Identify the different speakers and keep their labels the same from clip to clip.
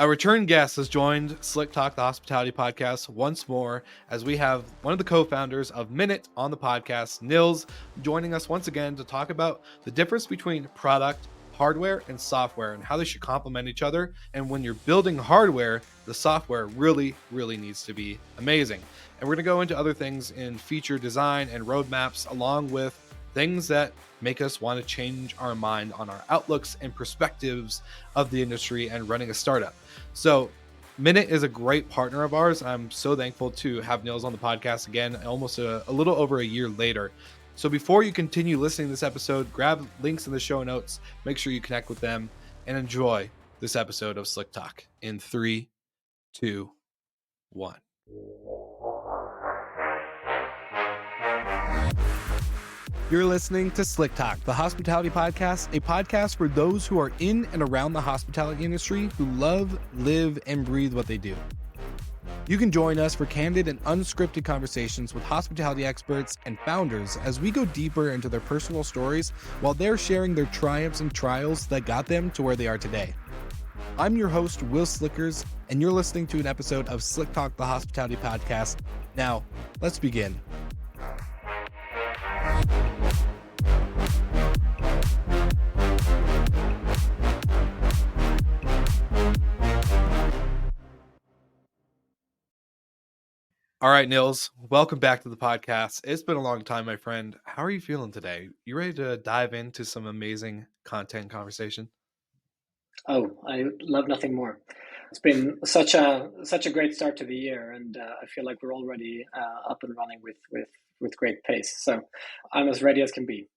Speaker 1: A return guest has joined Slick Talk, the hospitality podcast, once more as we have one of the co-founders of Minut on the podcast, Nils, joining us once again to talk about the difference between product, hardware, and software and how they should complement each other. And when you're building hardware, the software really needs to be amazing. And we're going to go into other things in feature design and roadmaps, along with things that make us want to change our mind on our outlooks and perspectives of the industry and running a startup. So Minut is a great partner of ours. I'm so thankful to have Nils on the podcast again, almost a little over a year later. So before you continue listening to this episode, grab links in the show notes, make sure you connect with them, and enjoy this episode of Slick Talk in 3, 2, 1. You're listening to Slick Talk, the hospitality podcast, a podcast for those who are in and around the hospitality industry who love, live, and breathe what they do. You can join us for candid and unscripted conversations with hospitality experts and founders as we go deeper into their personal stories while they're sharing their triumphs and trials that got them to where they are today. I'm your host, Will Slickers, and you're listening to an episode of Slick Talk, the hospitality podcast. Now, let's begin. All right, Nils, welcome back to the podcast. It's been a long time, my friend. How are you feeling today? You ready to dive into some amazing content conversation?
Speaker 2: Oh, I love nothing more. It's been such a great start to the year, and I feel like we're already up and running with great pace. So I'm as ready as can be.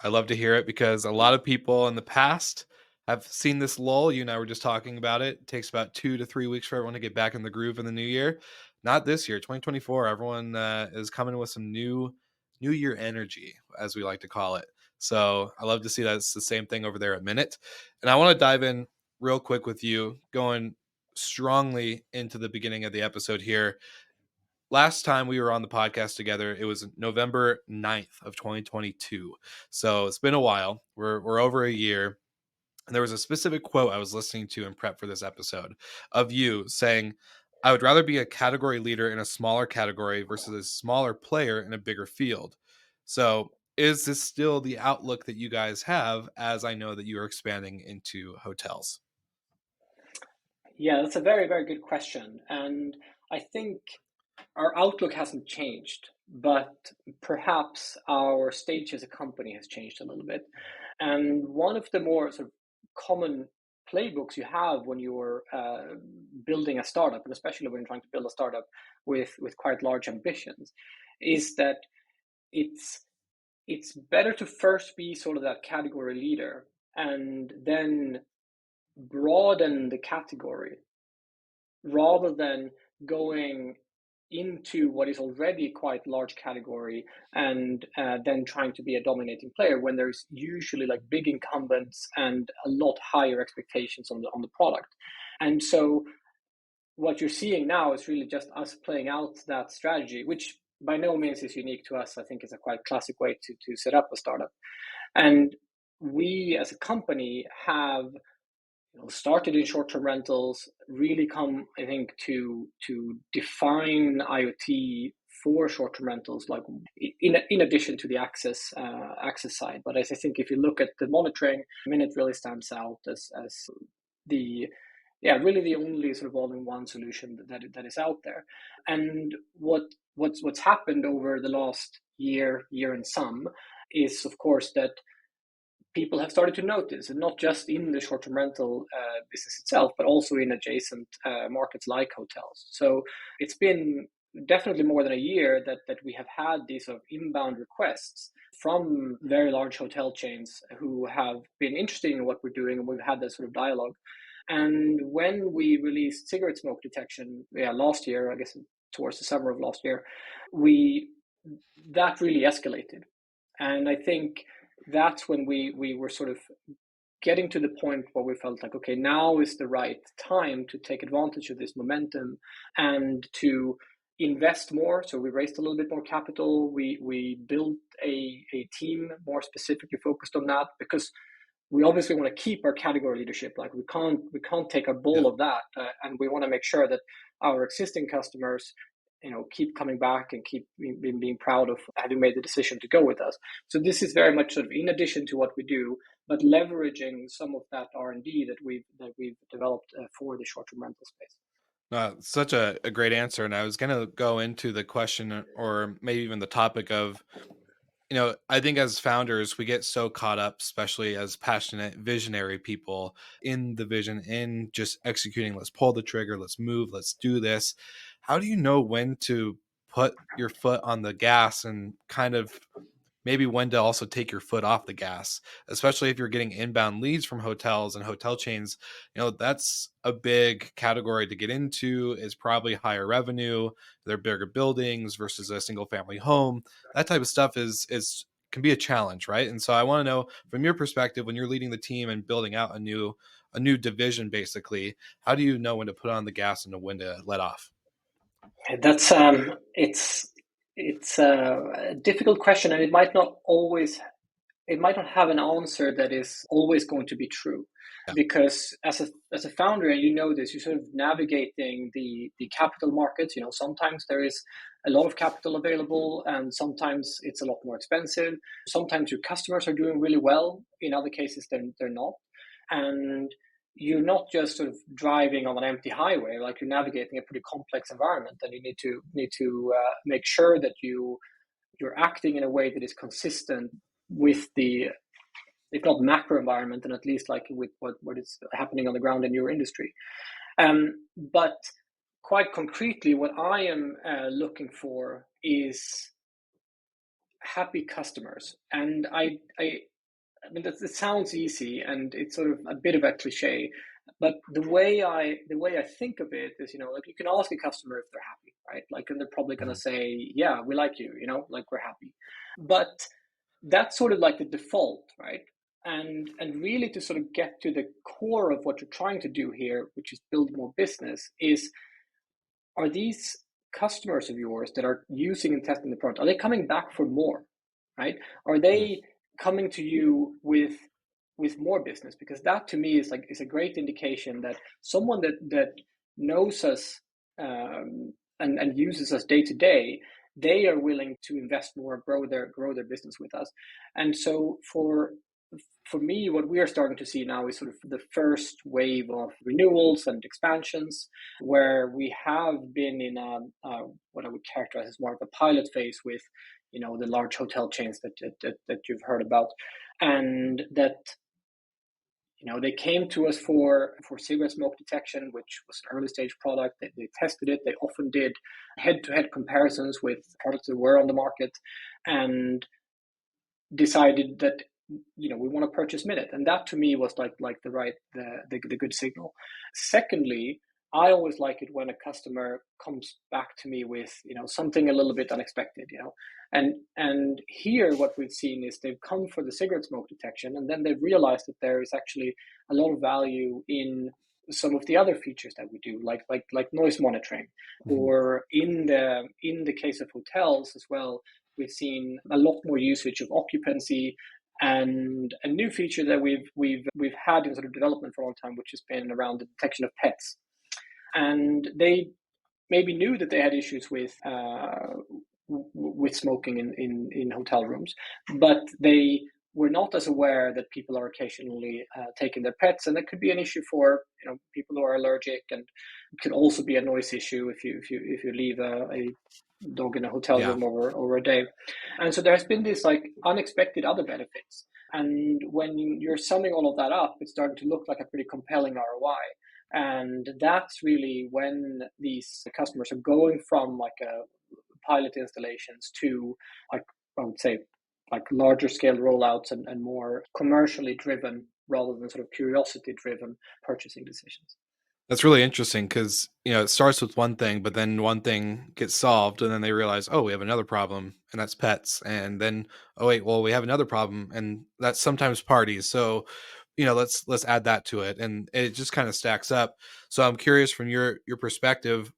Speaker 1: I love to hear it because a lot of people in the past have seen this lull. You and I were just talking about it. It takes about 2 to 3 weeks for everyone to get back in the groove in the new year. Not this year, 2024. Everyone is coming with some new year energy, as we like to call it. So I love to see that it's the same thing over there at Minut. And I want to dive in real quick with you, going strongly into the beginning of the episode here. Last time we were on the podcast together, it was November 9th of 2022. So it's been a while. We're over a year. And there was a specific quote I was listening to in prep for this episode of you saying, I would rather be a category leader in a smaller category versus a smaller player in a bigger field. So is this still the outlook that you guys have, as I know that you are expanding into hotels?
Speaker 2: Yeah, that's a very good question, and I think our outlook hasn't changed, but perhaps our stage as a company has changed a little bit. And one of the more sort of common playbooks you have when you're building a startup, and especially when you're trying to build a startup with quite large ambitions, is that it's it's better to first be sort of that category leader and then broaden the category rather than going into what is already quite large category and then trying to be a dominating player when there's usually like big incumbents and a lot higher expectations on the product. And so what you're seeing now is really just us playing out that strategy, which by no means is unique to us. I think it's a quite classic way to set up a startup. And we as a company have started in short-term rentals, really come, I think, to define IoT for short-term rentals, like in addition to the access side. But as I think if you look at the monitoring, Minut really stands out as the really the only sort of all-in-one solution that is out there. And what's happened over the last year and some is, of course, that people have started to notice, and not just in the short-term rental business itself, but also in adjacent markets like hotels. So it's been definitely more than a year that we have had these sort of inbound requests from very large hotel chains who have been interested in what we're doing, and we've had that sort of dialogue. And when we released cigarette smoke detection last year, I guess towards the summer of last year, that really escalated. And I think that's when we were sort of getting to the point where we felt like, okay, now is the right time to take advantage of this momentum and to invest more. So we raised a little bit more capital. We built a team more specifically focused on that, because we obviously want to keep our category leadership. Like we can't take a
Speaker 1: Yeah.
Speaker 2: bowl of that, and we want to make sure that our existing customers, keep coming back and keep being proud of having made the decision to go with us. So this is very much sort of in addition to what we do, but leveraging some of that R&D that we've developed for the short-term rental space.
Speaker 1: Such a great answer. And I was going to go into the question or maybe even the topic of, I think as founders, we get so caught up, especially as passionate, visionary people, in the vision, in just executing. Let's pull the trigger, let's move, let's do this. How do you know when to put your foot on the gas and kind of maybe when to also take your foot off the gas, especially if you're getting inbound leads from hotels and hotel chains? That's a big category to get into, is probably higher revenue. They're bigger buildings versus a single family home. That type of stuff is can be a challenge, right? And so I want to know from your perspective, when you're leading the team and building out a new division, basically, how do you know when to put on the gas and when to let off?
Speaker 2: That's it's a difficult question, and it might not have an answer that is always going to be true,
Speaker 1: Yeah.
Speaker 2: because as a founder, and you know this, you're sort of navigating the capital markets. Sometimes there is a lot of capital available, and sometimes it's a lot more expensive. Sometimes your customers are doing really well, in other cases they're not, and you're not just sort of driving on an empty highway. Like, you're navigating a pretty complex environment, and you need to make sure that you're acting in a way that is consistent with the, if not macro environment, then at least like with what is happening on the ground in your industry. But quite concretely, what I am looking for is happy customers. And I mean, it sounds easy, and it's sort of a bit of a cliche, but the way I think of it is, like, you can ask a customer if they're happy, right? Like, and they're probably going to
Speaker 1: Mhm.
Speaker 2: say, yeah, we like you, like, we're happy. But that's sort of like the default, right? And really, to sort of get to the core of what you're trying to do here, which is build more business, is, are these customers of yours that are using and testing the product, are they coming back for more, right? Are
Speaker 1: Mhm.
Speaker 2: they coming to you with more business? Because that, to me, is a great indication that someone that knows us, and uses us day to day, they are willing to invest more, grow their business with us. And so for me, what we are starting to see now is sort of the first wave of renewals and expansions, where we have been in what I would characterize as more of a pilot phase with, the large hotel chains that you've heard about, and that, they came to us for cigarette smoke detection, which was an early stage product. They tested it. They often did head to head comparisons with products that were on the market, and decided that, we want to purchase Minute. And that, to me, was like the good signal. Secondly, I always like it when a customer comes back to me with, something a little bit unexpected, and here, what we've seen is they've come for the cigarette smoke detection, and then they've realized that there is actually a lot of value in some of the other features that we do, like noise monitoring,
Speaker 1: Mhm.
Speaker 2: or in the case of hotels as well. We've seen a lot more usage of occupancy, and a new feature that we've had in sort of development for a long time, which has been around the detection of pets. And they maybe knew that they had issues with smoking in hotel rooms, but they were not as aware that people are occasionally taking their pets, and that could be an issue for, people who are allergic, and it could also be a noise issue if you leave a dog in a hotel
Speaker 1: Yeah.
Speaker 2: room over a day. And so there's been this like unexpected other benefits, and when you're summing all of that up, it's starting to look like a pretty compelling ROI. And that's really when these customers are going from like a pilot installations to, like, I would say, like larger scale rollouts, and more commercially driven rather than sort of curiosity driven purchasing decisions.
Speaker 1: That's really interesting because, it starts with one thing, but then one thing gets solved, and then they realize, oh, we have another problem, and that's pets. And then, oh wait, well, we have another problem, and that's sometimes parties. So, let's add that to it, and it just kind of stacks up. So I'm curious from your perspective,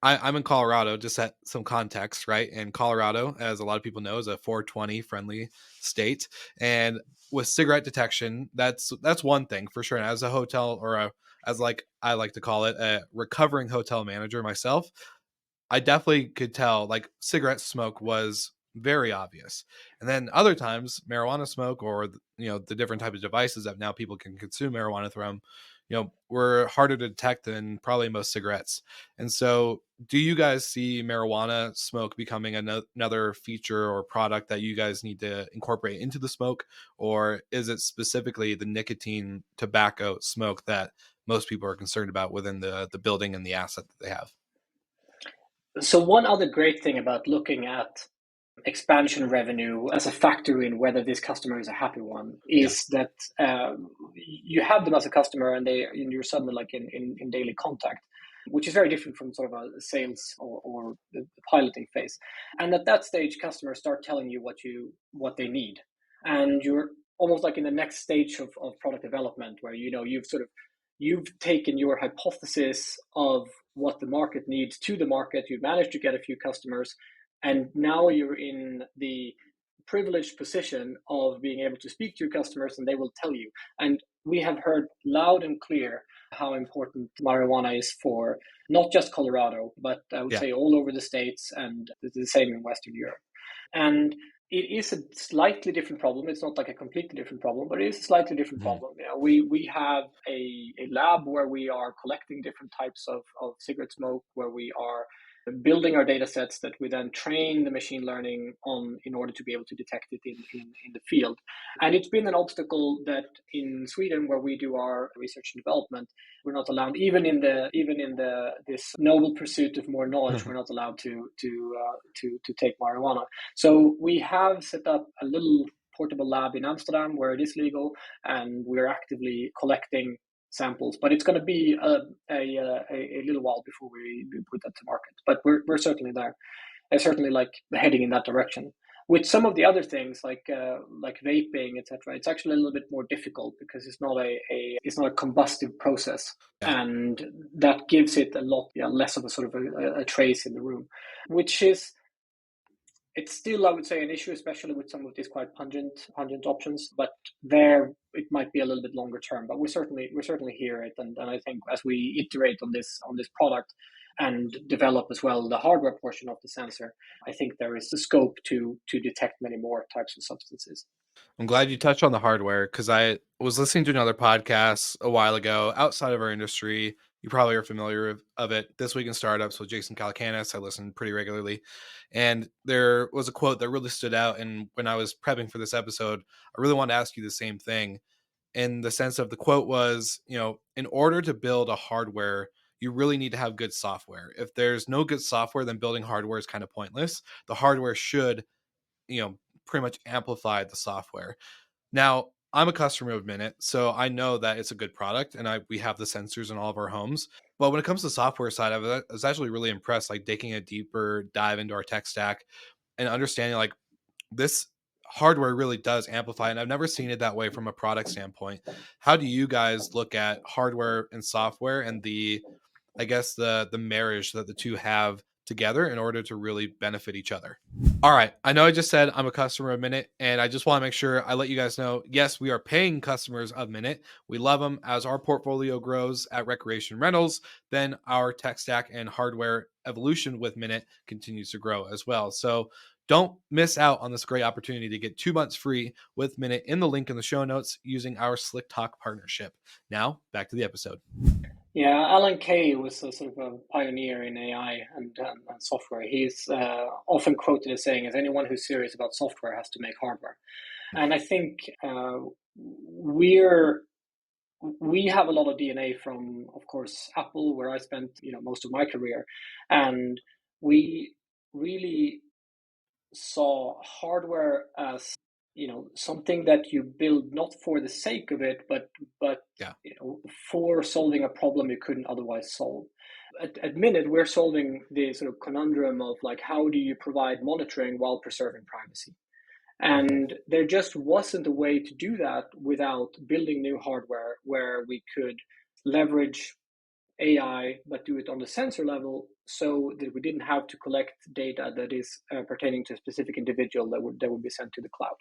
Speaker 1: I'm in Colorado, just at some context, right? And Colorado, as a lot of people know, is a 420 friendly state. And with cigarette detection, that's one thing for sure. And as a hotel or a as like I like to call it, a recovering hotel manager myself, I definitely could tell like cigarette smoke was very obvious. And then other times marijuana smoke or the different types of devices that now people can consume marijuana from, were harder to detect than probably most cigarettes. And so do you guys see marijuana smoke becoming another feature or product that you guys need to incorporate into the smoke, or is it specifically the nicotine tobacco smoke that most people are concerned about within the building and the asset that they have?
Speaker 2: So one other great thing about looking at expansion revenue as a factor in whether this customer is a happy one
Speaker 1: Yeah.
Speaker 2: is that you have them as a customer and you're suddenly like in daily contact, which is very different from sort of a sales or the piloting phase. And at that stage, customers start telling you what they need, and you're almost like in the next stage of product development where you've taken your hypothesis of what the market needs to the market. You've managed to get a few customers, and now you're in the privileged position of being able to speak to your customers and they will tell you. And we have heard loud and clear how important marijuana is for not just Colorado, but I would
Speaker 1: Yeah.
Speaker 2: say all over the States, and the same in Western Europe. And it is a slightly different problem. It's not like a completely different problem, but it is a slightly different
Speaker 1: Mhm.
Speaker 2: problem. We have a lab where we are collecting different types of cigarette smoke, where we are building our data sets that we then train the machine learning on in order to be able to detect it in the field. And it's been an obstacle that in Sweden, where we do our research and development, we're not allowed, even in the this noble pursuit of more knowledge, we're not allowed to take marijuana. So we have set up a little portable lab in Amsterdam where it is legal, and we're actively collecting samples. But it's going to be a little while before we put that to market. But we're certainly there. And certainly like heading in that direction. With some of the other things like vaping, etc., it's actually a little bit more difficult because it's not a combustive process,
Speaker 1: Yeah.
Speaker 2: and that gives it a lot, yeah, less of a sort of a trace in the room, which is, it's still, I would say, an issue, especially with some of these quite pungent options. But there, it might be a little bit longer term. But we certainly hear it, and I think as we iterate on this product and develop as well the hardware portion of the sensor, I think there is the scope to detect many more types of substances.
Speaker 1: I'm glad you touched on the hardware because I was listening to another podcast a while ago outside of our industry. You probably are familiar of it. This Week in Startups with Jason Calacanis. I listen pretty regularly. And there was a quote that really stood out. And when I was prepping for this episode, I really wanted to ask you the same thing, in the sense of the quote was, in order to build a hardware, you really need to have good software. If there's no good software, then building hardware is kind of pointless. The hardware should, pretty much amplify the software. Now, I'm a customer of Minute, so I know that it's a good product, and we have the sensors in all of our homes. But when it comes to the software side of it, I was actually really impressed, like taking a deeper dive into our tech stack and understanding like this hardware really does amplify, and I've never seen it that way from a product standpoint. How do you guys look at hardware and software and I guess the marriage that the two have together in order to really benefit each other? All right. I know I just said I'm a customer of Minute, and I just want to make sure I let you guys know, yes, we are paying customers of Minute. We love them. As our portfolio grows at Recreation Rentals, then our tech stack and hardware evolution with Minute continues to grow as well. So don't miss out on this great opportunity to get 2 months free with Minute in the link in the show notes using our Slick Talk partnership. Now, back to the episode.
Speaker 2: Yeah, Alan Kay was a sort of a pioneer in AI and software. He's often quoted as saying, "As anyone who's serious about software has to make hardware." And I think we're we have a lot of DNA from, of course, Apple, where I spent most of my career, and we really saw hardware as something that you build not for the sake of it, but
Speaker 1: Yeah.
Speaker 2: for solving a problem you couldn't otherwise solve. At Minute, we're solving the sort of conundrum of like, how do you provide monitoring while preserving privacy?
Speaker 1: Mhm.
Speaker 2: And there just wasn't a way to do that without building new hardware where we could leverage AI, but do it on the sensor level so that we didn't have to collect data that is pertaining to a specific individual that would be sent to the cloud.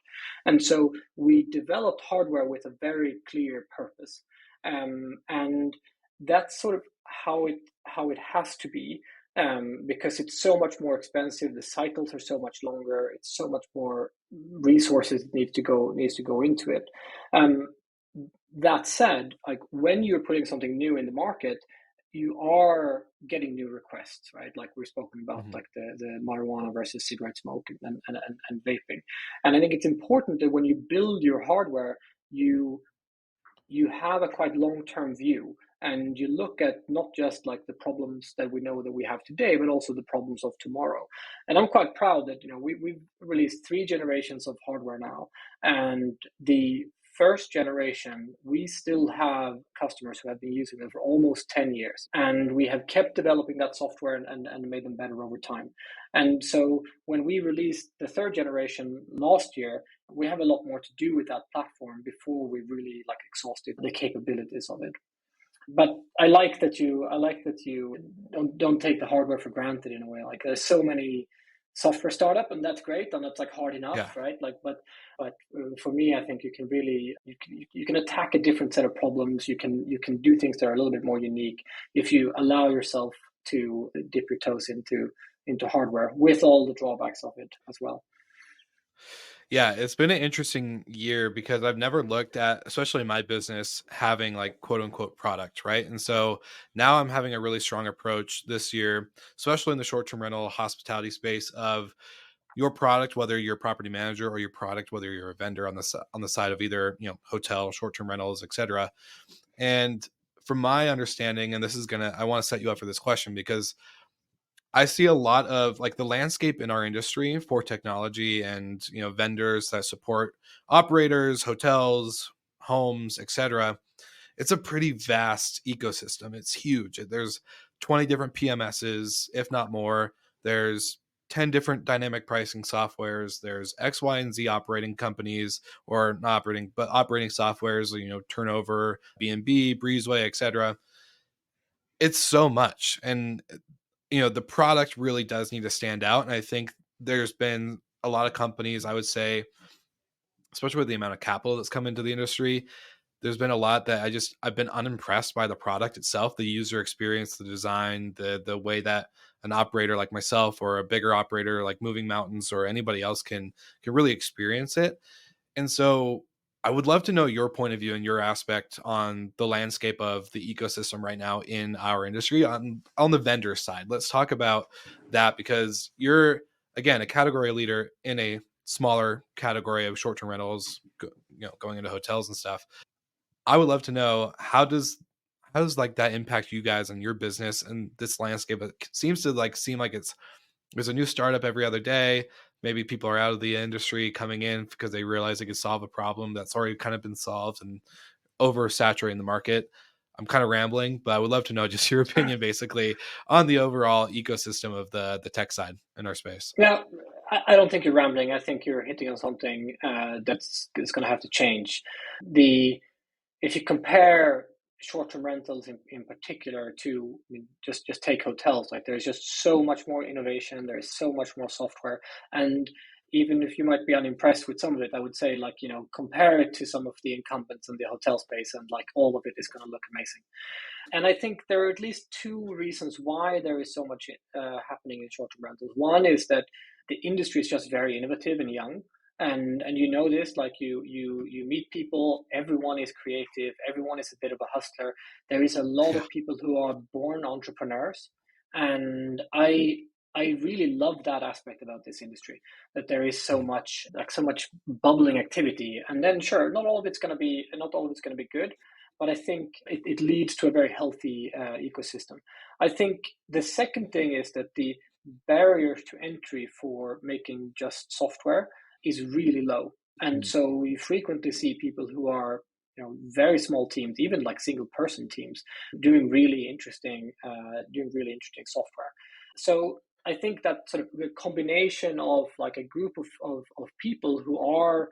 Speaker 2: And so we developed hardware with a very clear purpose. And that's sort of how it has to be, because it's so much more expensive. The cycles are so much longer. It's so much more resources needs to go into it. Um, that said, like when you're putting something new in the market, you are getting new requests, right? Like we've spoken about,
Speaker 1: Mhm.
Speaker 2: like the marijuana versus cigarette smoke and vaping. And I think it's important that when you build your hardware, you you have a quite long-term view, and you look at not just like the problems that we know that we have today, but also the problems of tomorrow. And I'm quite proud that we've released 3 generations of hardware now, and the first generation we still have customers who have been using them for almost 10 years, and we have kept developing that software and made them better over time. And so when we released the third generation last year, we have a lot more to do with that platform before we really like exhausted the capabilities of it. But I like that you don't take the hardware for granted in a way. Like there's so many software startup, and that's great, and that's like hard
Speaker 1: Yeah.
Speaker 2: enough, right? Like, but for me, I think you can really you can attack a different set of problems. You can do things that are a little bit more unique if you allow yourself to dip your toes into hardware with all the drawbacks of it as well.
Speaker 1: Yeah, it's been an interesting year because I've never looked at, especially in my business, having like quote unquote product, right? And so now I'm having a really strong approach this year, especially in the short term rental hospitality space of your product, whether you're a property manager or your product, whether you're a vendor on on the side of either, hotel, short term rentals, etc. And from my understanding, and this is gonna, I want to set you up for this question because I see a lot of like the landscape in our industry for technology and vendors that support operators, hotels, homes, etc. It's a pretty vast ecosystem. It's huge. There's 20 different PMSs, if not more. There's 10 different dynamic pricing softwares. There's X, Y, and Z operating companies, or not operating, but operating softwares, Turnover, B&B, Breezeway, etc. It's so much. And the product really does need to stand out. And I think there's been a lot of companies, I would say, especially with the amount of capital that's come into the industry, there's been a lot that I've been unimpressed by the product itself, the user experience, the design, the way that an operator like myself or a bigger operator like Moving Mountains or anybody else can really experience it. And so I would love to know your point of view and your aspect on the landscape of the ecosystem right now in our industry on the vendor side. Let's talk about that because you're again a category leader in a smaller category of short-term rentals, going into hotels and stuff. I would love to know how does like that impact you guys and your business and this landscape? It seems to like seem like there's a new startup every other day. Maybe people are out of the industry coming in because they realize they could solve a problem that's already kind of been solved and oversaturating the market. I'm kind of rambling, but I would love to know just your opinion basically on the overall ecosystem of the tech side in our space.
Speaker 2: Yeah, I don't think you're rambling. I think you're hitting on something that's going to have to change. The If you compare short-term rentals in particular to, I mean, just take hotels, like there's just so much more innovation, there's so much more software, and even if you might be unimpressed with some of it, I would say, like, compare it to some of the incumbents in the hotel space, and like all of it is going to look amazing. And I think there are at least two reasons why there is so much happening in short-term rentals. One is that the industry is just very innovative and young, and you know this. Like you meet people, everyone is creative, everyone is a bit of a hustler. There is a lot
Speaker 1: Yeah.
Speaker 2: of people who are born entrepreneurs, and I really love that aspect about this industry, that there is so
Speaker 1: Mhm.
Speaker 2: much, like, so much bubbling activity. And then sure, not all of it's going to be good, but I think it leads to a very healthy ecosystem. I think the second thing is that the barriers to entry for making just software is really low. And
Speaker 1: Mhm.
Speaker 2: so we frequently see people who are, very small teams, even like single person teams, doing really interesting software. So I think that sort of the combination of like a group of people who are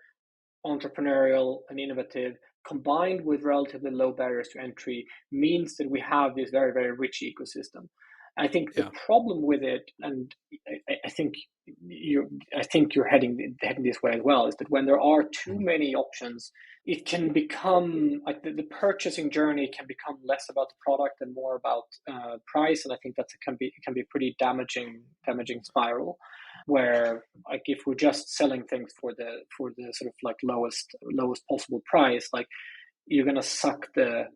Speaker 2: entrepreneurial and innovative, combined with relatively low barriers to entry means that we have this very, very rich ecosystem. I think the
Speaker 1: Yeah.
Speaker 2: problem with it, and I think you're heading this way as well, is that when there are too
Speaker 1: Mhm.
Speaker 2: many options, it can become like the purchasing journey can become less about the product and more about price, and I think that can be a pretty damaging spiral, where like if we're just selling things for the sort of like lowest possible price, like you're going to suck the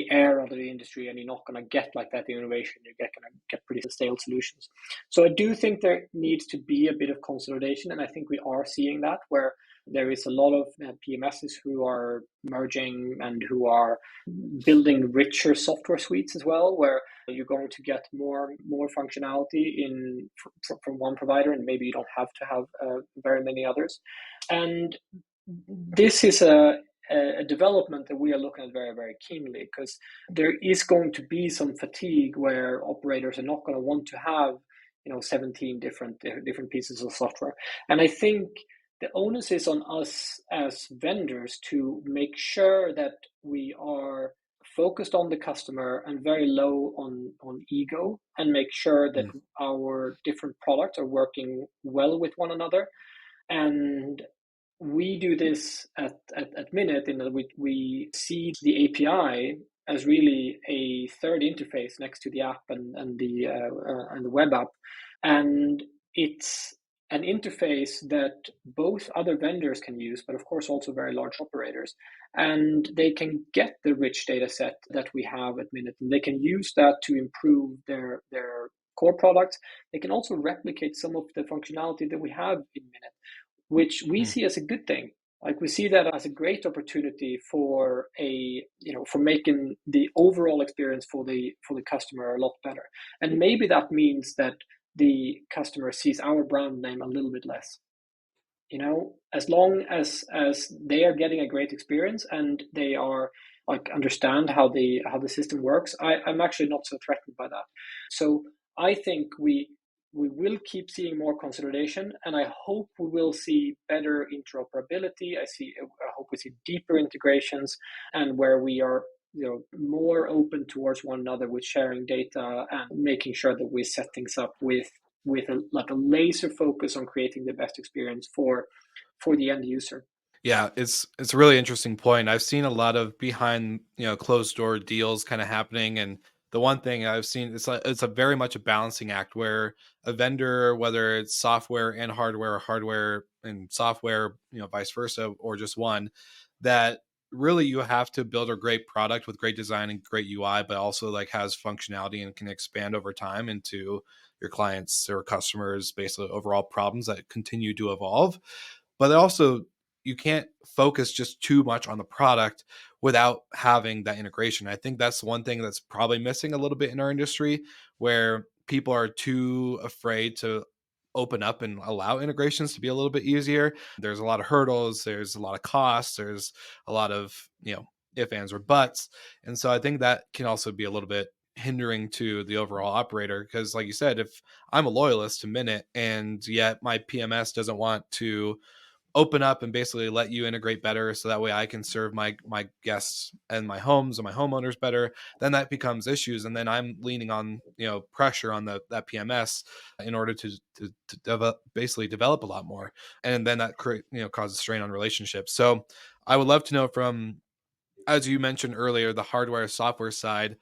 Speaker 2: air out of the industry, and you're not going to get like that innovation. You're going to get pretty stale solutions. So I do think there needs to be a bit of consolidation, and I think we are seeing that, where there is a lot of PMSs who are merging and who are building richer software suites as well, where you're going to get more functionality from one provider, and maybe you don't have to have very many others. And this is a development that we are looking at very, very keenly, because there is going to be some fatigue where operators are not going to want to have 17 different pieces of software. And I think the onus is on us as vendors to make sure that we are focused on the customer and very low on ego, and make sure that
Speaker 1: Mm.
Speaker 2: our different products are working well with one another. And we do this at Minute in that we see the API as really a third interface next to the app and the web app, and it's an interface that both other vendors can use, but of course also very large operators, and they can get the rich data set that we have at Minute, and they can use that to improve their core products. They can also replicate some of the functionality that we have in Minute, which we
Speaker 1: Mm.
Speaker 2: see as a good thing. Like we see that as a great opportunity for for making the overall experience for the customer a lot better. And maybe that means that the customer sees our brand name a little bit less. As long as they are getting a great experience and they are like understand how the system works, I'm actually not so threatened by that. So I think we will keep seeing more consolidation, and I hope we will see better interoperability. I hope we see deeper integrations, and where we are more open towards one another with sharing data and making sure that we set things up with like a laser focus on creating the best experience for the end user.
Speaker 1: Yeah, it's a really interesting point. I've seen a lot of behind, closed door deals kind of happening, and the one thing I've seen, it's a very much a balancing act where a vendor, whether it's software and hardware, or hardware and software, vice versa, or just one, that really you have to build a great product with great design and great UI, but also like has functionality and can expand over time into your clients or customers, basically overall problems that continue to evolve. But also, you can't focus just too much on the product without having that integration. I think that's one thing that's probably missing a little bit in our industry, where people are too afraid to open up and allow integrations to be a little bit easier. There's a lot of hurdles, there's a lot of costs, there's a lot of, if, ands, or buts. And so I think that can also be a little bit hindering to the overall operator. Because, like you said, if I'm a loyalist to Minute and yet my PMS doesn't want to open up and basically let you integrate better so that way I can serve my guests and my homes and my homeowners better, then that becomes issues. And then I'm leaning on, pressure on that PMS in order to basically develop a lot more. And then that causes strain on relationships. So I would love to know from, as you mentioned earlier, the hardware software side,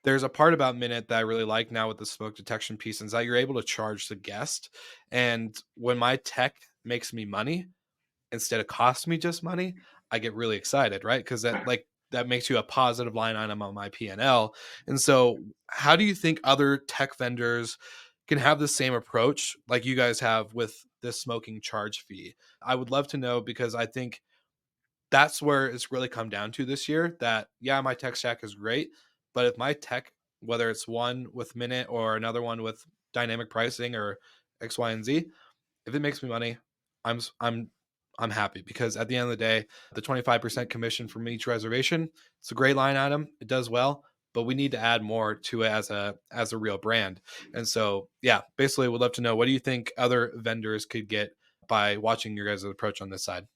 Speaker 1: there's a part about Minute that I really like now with the smoke detection piece, is that you're able to charge the guest. And when my tech makes me money, instead of cost me just money, I get really excited, right? Because that makes you a positive line item on my P&L. And so, how do you think other tech vendors can have the same approach like you guys have with this smoking charge fee? I would love to know, because I think that's where it's really come down to this year. That, yeah, my tech stack is great, but if my tech, whether it's one with Minute or another one with dynamic pricing or X, Y, and Z, if it makes me money, I'm s- I'm I'm happy, because at the end of the day, the 25% commission from each reservation, it's a great line item. It does well, but we need to add more to it as a real brand. And so, yeah, basically, would love to know, what do you think other vendors could get by watching your guys' approach on this side?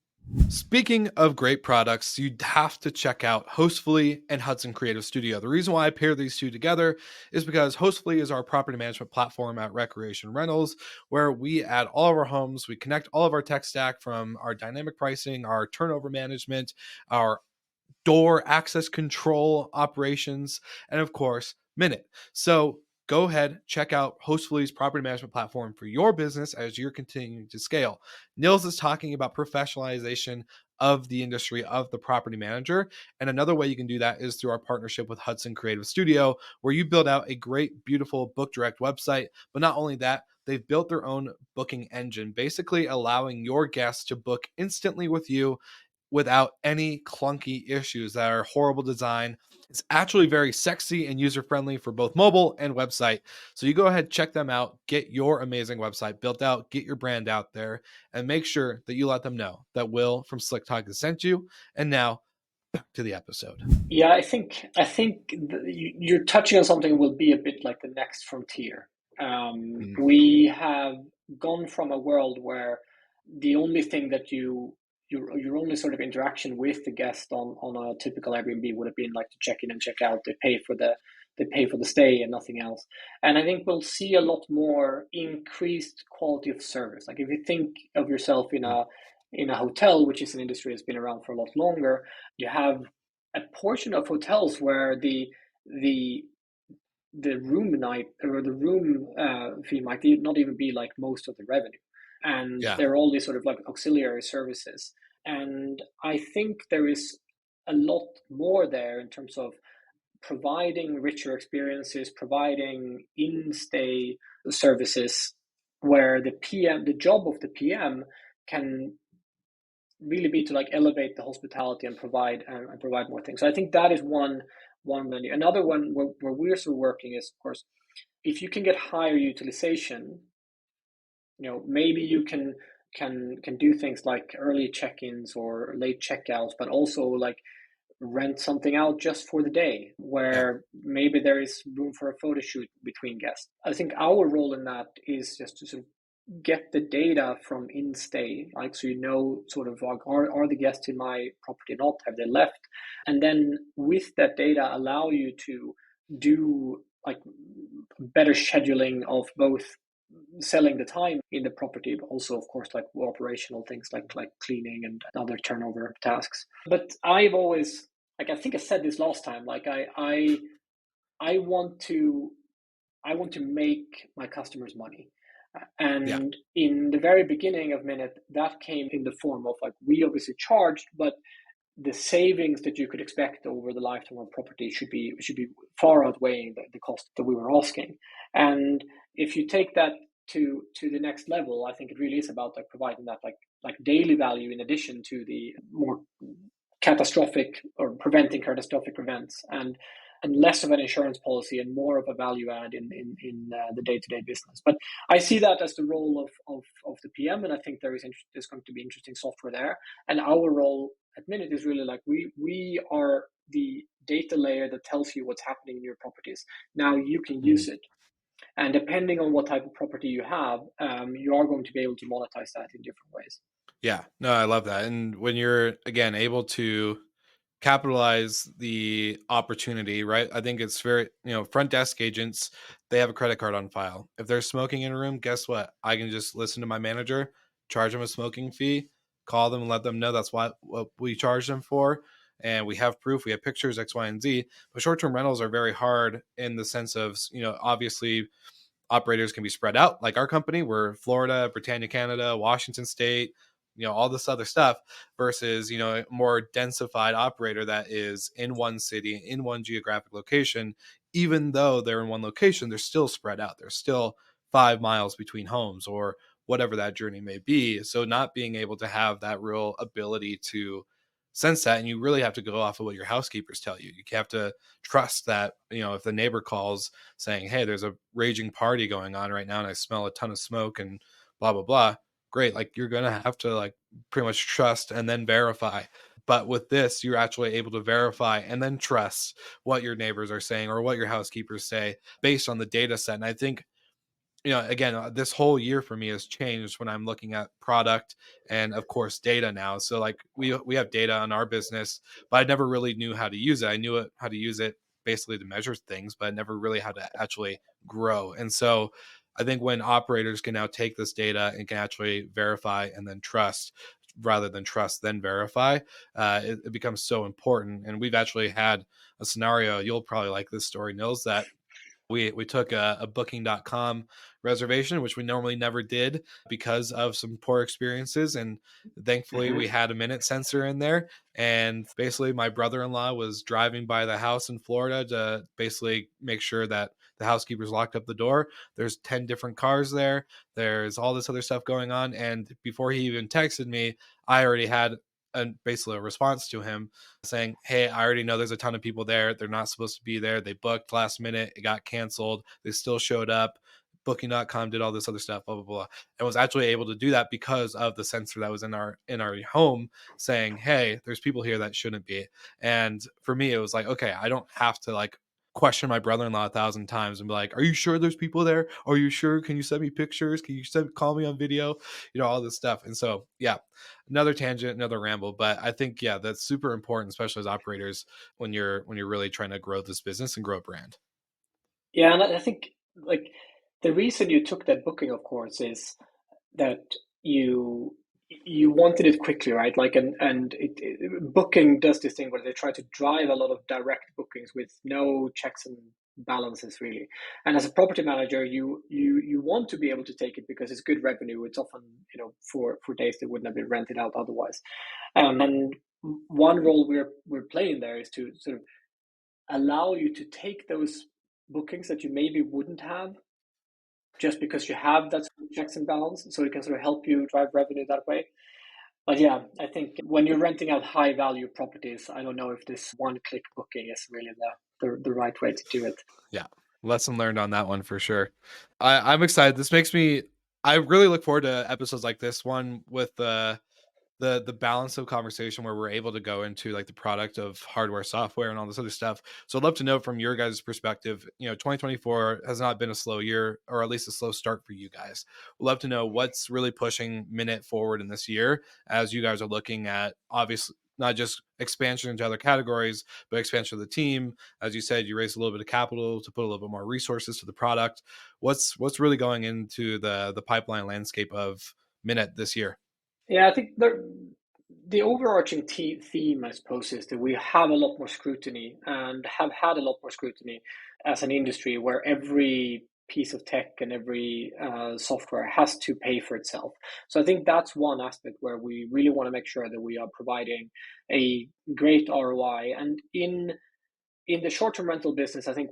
Speaker 1: Speaking of great products, you have to check out Hostfully and Hudson Creative Studio. The reason why I pair these two together is because Hostfully is our property management platform at Recreation Rentals, where we add all of our homes, we connect all of our tech stack from our dynamic pricing, our turnover management, our door access control operations, and of course, Minute. So go ahead, check out Hostfully's property management platform for your business as you're continuing to scale. Nils is talking about professionalization of the industry of the property manager. And another way you can do that is through our partnership with Hudson Creative Studio, where you build out a great, beautiful book direct website. But not only that, they've built their own booking engine, basically allowing your guests to book instantly with you without any clunky issues that are horrible design. It's actually very sexy and user friendly for both mobile and website. So you go ahead, check them out, get your amazing website built out, get your brand out there, and make sure that you let them know that Will from Slick Talk has sent you. And now back to the episode.
Speaker 2: Yeah, I think you're touching on something that will be a bit like the next frontier.
Speaker 1: Mm,
Speaker 2: We have gone from a world where the only thing that your only sort of interaction with the guest on a typical Airbnb would have been like to check in and check out. They pay for the stay and nothing else. And I think we'll see a lot more increased quality of service. Like if you think of yourself
Speaker 1: mm,
Speaker 2: in a hotel, which is an industry that's been around for a lot longer, you have a portion of hotels where the the room night or the room fee might not even be like most of the revenue, and
Speaker 1: yeah,
Speaker 2: there are all these sort of like auxiliary services. And I think there is a lot more there in terms of providing richer experiences, providing in-stay services, where the job of the PM can really be to like elevate the hospitality and provide more things. So I think that is one menu. Another one where we're still working is, of course, if you can get higher utilization, maybe you can do things like early check-ins or late checkouts, but also like rent something out just for the day,
Speaker 1: yeah.
Speaker 2: where maybe there is room for a photo shoot between guests. I think our role in that is just to sort of get the data from in stay, like so sort of like are the guests in my property not? Have they left? And then with that data allow you to do like better scheduling of both selling the time in the property, but also of course like operational things like cleaning and other turnover tasks. But I've always, like, I think I said this last time, like I want to make my customers money.
Speaker 1: Yeah.
Speaker 2: And in the very beginning of Minute, that came in the form of like we obviously charged, but the savings that you could expect over the lifetime of property should be far outweighing the cost that we were asking. And if you take that to the next level, I think it really is about like providing that like daily value in addition to the more catastrophic or preventing catastrophic events, and less of an insurance policy and more of a value add in the day-to-day business. But I see that as the role of the PM, and I think there's going to be interesting software there. And our role at Minute is really like we are the data layer that tells you what's happening in your properties. Now you can
Speaker 1: Mm,
Speaker 2: use it, and depending on what type of property you have, you are going to be able to monetize that in different ways.
Speaker 1: yeah. No, I love that. And when you're again able to capitalize the opportunity, right? I think it's very, front desk agents, they have a credit card on file. If they're smoking in a room, guess what? I can just listen to my manager, charge them a smoking fee, call them and let them know that's what we charge them for. And we have proof, we have pictures, X, Y, and Z. But short term rentals are very hard in the sense of, obviously operators can be spread out like our company. We're Florida, Britannia, Canada, Washington State, all this other stuff versus, a more densified operator that is in one city, in one geographic location. Even though they're in one location, they're still spread out. There's still 5 miles between homes or whatever that journey may be. So not being able to have that real ability to sense that, and you really have to go off of what your housekeepers tell you. You have to trust that, if the neighbor calls saying, hey, there's a raging party going on right now and I smell a ton of smoke and blah blah blah, great, like you're gonna have to like pretty much trust and then verify. But with this, you're actually able to verify and then trust what your neighbors are saying or what your housekeepers say based on the data set. And I think again, this whole year for me has changed when I'm looking at product and of course data now. So like we have data on our business, but I never really knew how to use it. I knew how to use it basically to measure things, but I never really how to actually grow. And so I think when operators can now take this data and can actually verify and then trust rather than trust then verify, it becomes so important. And we've actually had a scenario, you'll probably like this story, Nils, that we took a booking.com reservation, which we normally never did because of some poor experiences. And thankfully, we
Speaker 2: Hmm.
Speaker 1: had a minute sensor in there. And basically, my brother in law was driving by the house in Florida to basically make sure that the housekeepers locked up the door. There's 10 different cars there. There's all this other stuff going on. And before he even texted me, I already had basically a response to him saying, "Hey, I already know there's a ton of people there. They're not supposed to be there. They booked last minute. It got canceled. They still showed up. Booking.com did all this other stuff, blah blah blah." And was actually able to do that because of the sensor that was in our home saying, "Hey, there's people here that shouldn't be." And for me, it was like, okay, I don't have to like question my brother-in-law 1,000 times and be like, "Are you sure there's people there? Are you sure? Can you send me pictures? Can you call me on video?" All this stuff. And so, yeah, another tangent, another ramble, but I think yeah, that's super important, especially as operators when you're really trying to grow this business and grow a brand.
Speaker 2: Yeah, and I think like the reason you took that booking, of course, is that you you wanted it quickly, right? Like, booking does this thing where they try to drive a lot of direct bookings with no checks and balances really. And as a property manager, you want to be able to take it because it's good revenue. It's often, for days that wouldn't have been rented out otherwise. And one role we're playing there is to sort of allow you to take those bookings that you maybe wouldn't have just because you have that sort of checks and balance, so it can sort of help you drive revenue that way. But yeah, I think when you're renting out high value properties, I don't know if this one click booking is really the right way to do it.
Speaker 1: Yeah, lesson learned on that one for sure. I'm excited. This makes me. I really look forward to episodes like this one with the balance of conversation where we're able to go into like the product of hardware, software, and all this other stuff. So I'd love to know from your guys' perspective. 2024 has not been a slow year, or at least a slow start for you guys. We'd love to know what's really pushing Minute forward in this year as you guys are looking at obviously not just expansion into other categories, but expansion of the team. As you said, you raised a little bit of capital to put a little bit more resources to the product. What's really going into the pipeline landscape of Minute this year?
Speaker 2: Yeah, I think the overarching theme, I suppose, is that we have a lot more scrutiny and have had a lot more scrutiny as an industry where every piece of tech and every software has to pay for itself. So I think that's one aspect where we really want to make sure that we are providing a great ROI. And in the short-term rental business, I think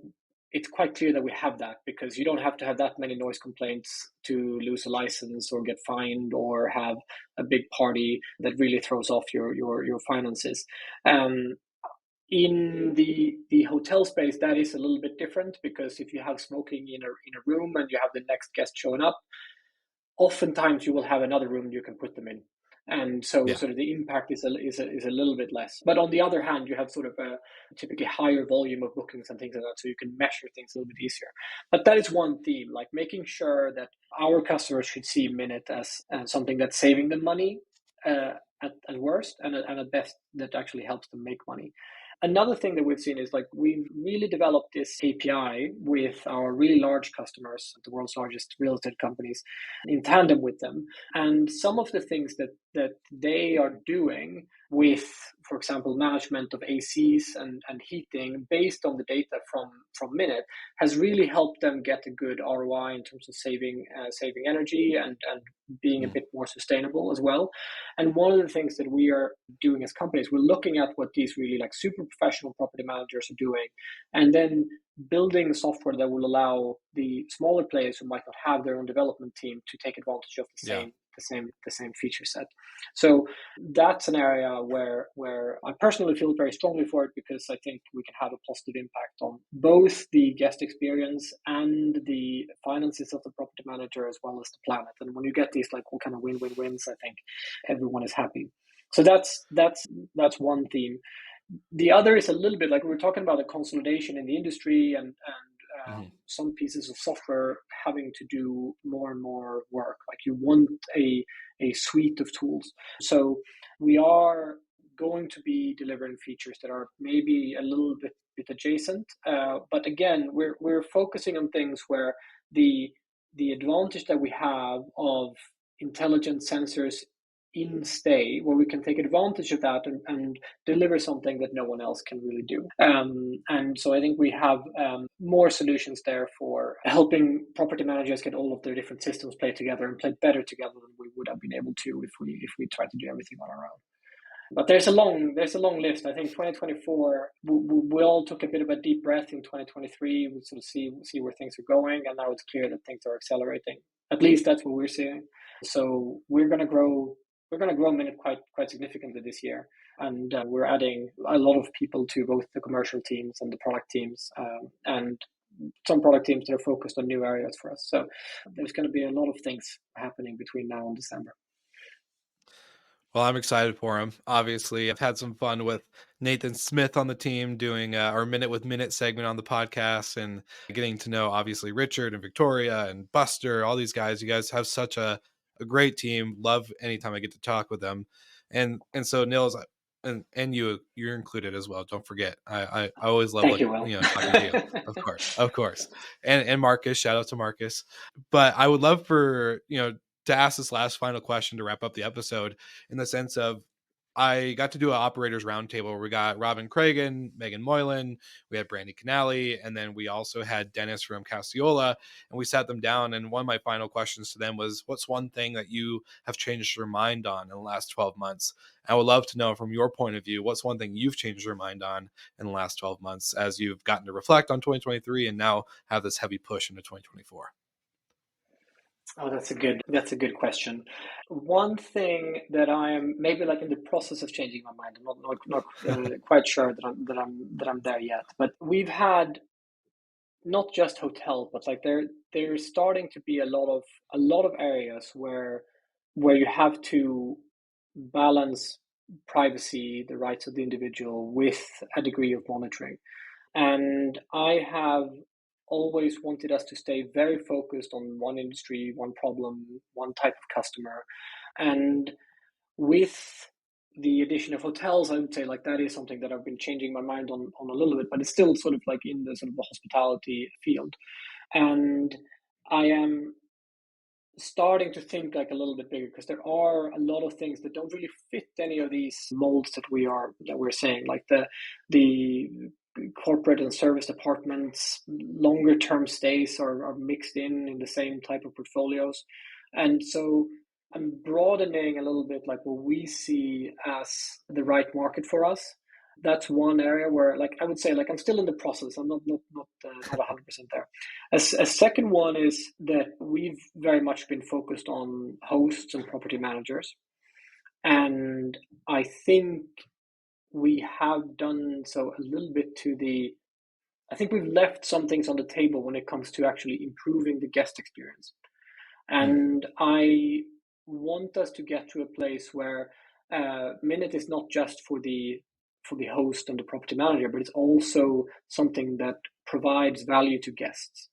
Speaker 2: it's quite clear that we have that because you don't have to have that many noise complaints to lose a license or get fined or have a big party that really throws off your finances. Um, in the hotel space, that is a little bit different because if you have smoking in a room and you have the next guest showing up, oftentimes you will have another room you can put them in, and so
Speaker 1: Yeah.
Speaker 2: sort of the impact is a little bit less. But on the other hand, you have sort of a typically higher volume of bookings and things like that, so you can measure things a little bit easier. But that is one theme, like making sure that our customers should see Minute as something that's saving them money, at worst, and at best that actually helps them make money. Another thing that we've seen is like we've really developed this API with our really large customers, the world's largest real estate companies, in tandem with them. And some of the things that they are doing with, for example, management of ACs and heating based on the data from Minute has really helped them get a good ROI in terms of saving energy and being a
Speaker 1: Mm.
Speaker 2: bit more sustainable as well. And one of the things that we are doing as companies, we're looking at what these really like super professional property managers are doing, and then building software that will allow the smaller players who might not have their own development team to take advantage of
Speaker 1: Yeah.
Speaker 2: the same feature set. So that's an area where I personally feel very strongly for it because I think we can have a positive impact on both the guest experience and the finances of the property manager as well as the planet. And when you get these like all kind of win-win-wins, I think everyone is happy. So that's one theme. The other is a little bit like we were talking about the consolidation in the industry, and
Speaker 1: Mhm.
Speaker 2: some pieces of software having to do more and more work. Like you want a suite of tools. So we are going to be delivering features that are maybe a little bit adjacent. But again, we're focusing on things where the the advantage that we have of intelligent sensors in stay, where we can take advantage of that and deliver something that no one else can really do. And so I think we have more solutions there for helping property managers get all of their different systems play together and play better together than we would have been able to if we tried to do everything on our own. But there's a long list. I think 2024 we all took a bit of a deep breath in 2023. We sort of see where things are going, and now it's clear that things are accelerating. At least that's what we're seeing. So we're going to grow. We're going to grow Minute quite significantly this year, and we're adding a lot of people to both the commercial teams and the product teams, and some product teams that are focused on new areas for us. So there's going to be a lot of things happening between now and December.
Speaker 1: Well, I'm excited for him. Obviously, I've had some fun with Nathan Smith on the team doing our Minute with Minute segment on the podcast and getting to know obviously Richard and Victoria and Buster, all these guys. You guys have such a great team. Love anytime I get to talk with them. And so Nils and you're included as well. Don't forget. I always love
Speaker 2: Thank you, Will.
Speaker 1: talking to you. Of course. Of course. And Marcus, shout out to Marcus. But I would love for, to ask this last final question to wrap up the episode in the sense of I got to do an operators roundtable where we got Robin Cragen, Megan Moylan, we had Brandy Canali, and then we also had Dennis from Cassiola, and we sat them down. And one of my final questions to them was, what's one thing that you have changed your mind on in the last 12 months? I would love to know from your point of view, what's one thing you've changed your mind on in the last 12 months as you've gotten to reflect on 2023 and now have this heavy push into 2024?
Speaker 2: Oh, that's a good question. One thing that I am maybe like in the process of changing my mind. I'm not quite sure that I'm there yet. But we've had not just hotel, but like there's starting to be a lot of areas where you have to balance privacy, the rights of the individual, with a degree of monitoring. And I have always wanted us to stay very focused on one industry, one problem, one type of customer. And with the addition of hotels, I would say like that is something that I've been changing my mind on a little bit, but it's still sort of like in the sort of the hospitality field. And I am starting to think like a little bit bigger because there are a lot of things that don't really fit any of these molds that we're saying, like the corporate and service departments longer term stays are mixed in the same type of portfolios. And so I'm broadening a little bit like what we see as the right market for us. That's one area where like I would say like I'm still in the process. I'm not 100% there. A second one is that we've very much been focused on hosts and property managers. And I think we have done so a little bit I think we've left some things on the table when it comes to actually improving the guest experience.
Speaker 1: Hmm.
Speaker 2: And I want us to get to a place where Minute is not just for the host and the property manager, but it's also something that provides value to guests.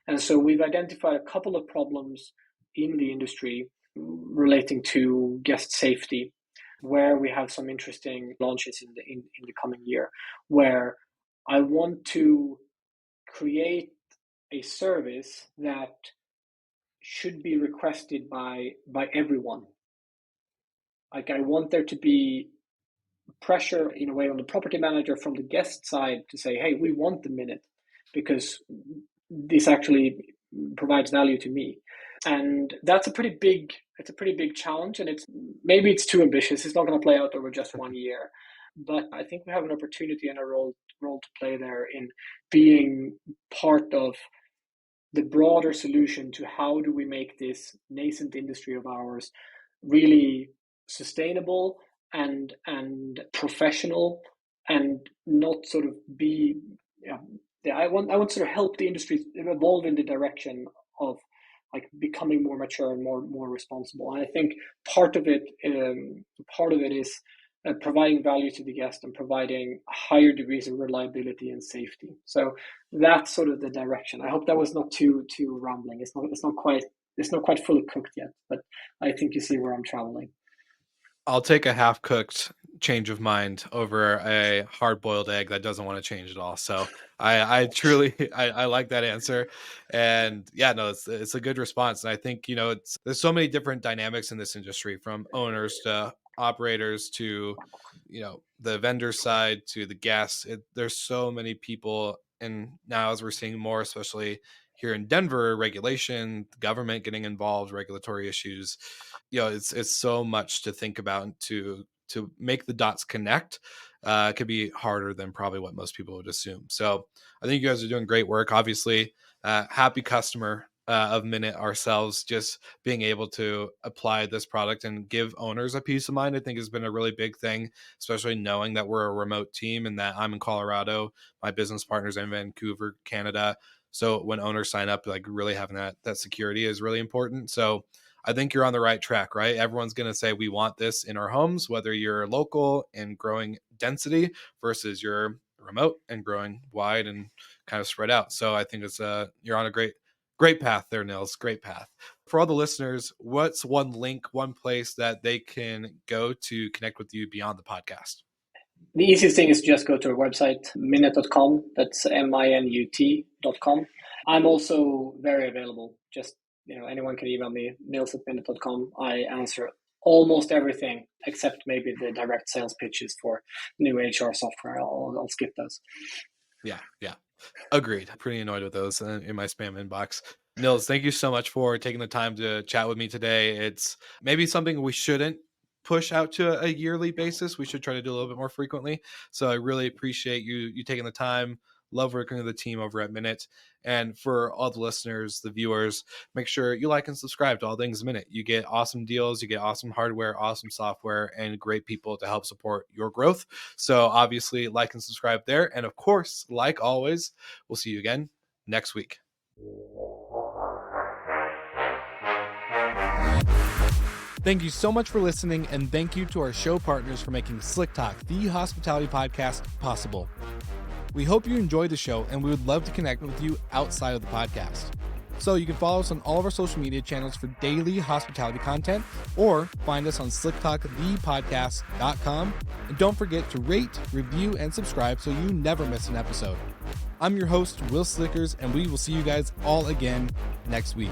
Speaker 2: And so we've identified a couple of problems in the industry relating to guest safety, where we have some interesting launches in the coming year, where I want to create a service that should be requested by everyone. Like I want there to be pressure in a way on the property manager from the guest side to say, hey, we want the Minute because this actually provides value to me. And that's a pretty big challenge, and it's too ambitious. It's not going to play out over just 1 year. But I think we have an opportunity and a role to play there in being part of the broader solution to how do we make this nascent industry of ours really sustainable and professional, and not sort of be I want to sort of help the industry evolve in the direction of like becoming more mature and more responsible. And I think part of it is providing value to the guest and providing higher degrees of reliability and safety. So that's sort of the direction. I hope that was not too rambling. It's not quite fully cooked yet, but I think you see where I'm traveling.
Speaker 1: I'll take a half cooked change of mind over a hard boiled egg that doesn't want to change at all. So I truly I like that answer. And yeah, no, it's a good response. And I think, there's so many different dynamics in this industry, from owners to operators to, the vendor side to the guests. There's so many people. And now, as we're seeing more, especially here in Denver, regulation, the government getting involved, regulatory issues, it's so much to think about, and to make the dots connect could be harder than probably what most people would assume. So I think you guys are doing great work. Obviously, happy customer of Minute ourselves. Just being able to apply this product and give owners a peace of mind, I think, has been a really big thing, especially knowing that we're a remote team and that I'm in Colorado, my business partners in Vancouver, Canada. So when owners sign up, like, really having that security is really important. So I think you're on the right track, right? Everyone's going to say we want this in our homes, whether you're local and growing density versus you're remote and growing wide and kind of spread out. So I think you're on a great path there, Nils. Great path. For all the listeners, what's one link, one place that they can go to connect with you beyond the podcast?
Speaker 2: The easiest thing is just go to our website, minut.com. That's minut.com. I'm also very available. Just, anyone can email me, nils@minut.com. I answer almost everything except maybe the direct sales pitches for new HR software. I'll skip those.
Speaker 1: Yeah. Agreed. Pretty annoyed with those in my spam inbox. Nils, thank you so much for taking the time to chat with me today. It's maybe something we shouldn't push out to a yearly basis. We should try to do a little bit more frequently. So I really appreciate you taking the time. Love working with the team over at Minute. And for all the listeners, the viewers, make sure you like and subscribe to All Things Minute. You get awesome deals, you get awesome hardware, awesome software, and great people to help support your growth. So obviously, like and subscribe there. And of course, like always, we'll see you again next week. Thank you so much for listening, and thank you to our show partners for making Slick Talk, the hospitality podcast, possible. We hope you enjoyed the show, and we would love to connect with you outside of the podcast. So you can follow us on all of our social media channels for daily hospitality content, or find us on slicktalkthepodcast.com. And don't forget to rate, review, and subscribe so you never miss an episode. I'm your host, Will Slickers, and we will see you guys all again next week.